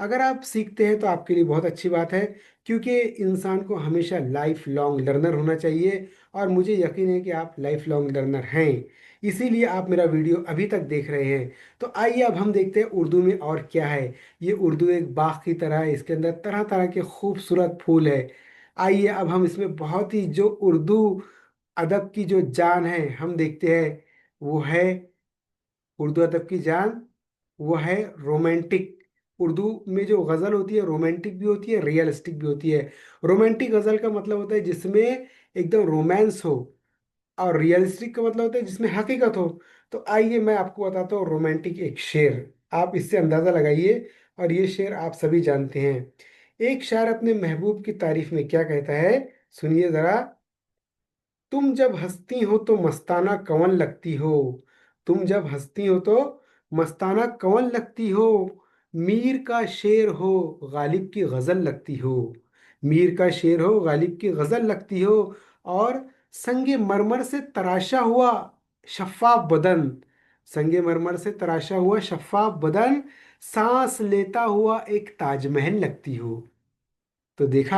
अगर आप सीखते हैं तो आपके लिए बहुत अच्छी बात है, क्योंकि इंसान को हमेशा लाइफ लॉन्ग लर्नर होना चाहिए। और मुझे यकीन है कि आप लाइफ लॉन्ग लर्नर हैं, इसीलिए आप मेरा वीडियो अभी तक देख रहे हैं। तो आइए अब हम देखते हैं उर्दू में और क्या है। ये उर्दू एक बाग की तरह है, इसके अंदर तरह तरह के खूबसूरत फूल है। आइए अब हम इसमें बहुत ही जो उर्दू अदब की जो जान है हम देखते हैं। वो है उर्दू अदब की जान, वो है रोमांटिक। उर्दू में जो गज़ल होती है रोमांटिक भी होती है, रियलिस्टिक भी होती है। रोमांटिक गज़ल का मतलब होता है जिसमें एकदम रोमांस हो, और रियलिस्टिक का मतलब होता है जिसमें हकीकत हो। तो आइए मैं आपको बताता हूँ रोमांटिक एक शेर, आप इससे अंदाज़ा लगाइए। और ये शेर आप सभी जानते हैं। एक शायर अपने महबूब की तारीफ में क्या कहता है, सुनिए ज़रा। तुम जब हंसती हो तो मस्ताना कवन लगती हो। तुम जब हंसती हो तो मस्ताना कवन लगती हो। मीर का शेर हो, गालिब की गजल लगती हो। मीर का शेर हो, गालिब की गजल लगती हो। और संगे मरमर से तराशा हुआ शफ़ाफ बदन, संगे मरमर से तराशा हुआ शफ़ाफ बदन, सांस लेता हुआ एक ताजमहल लगती हो। तो देखा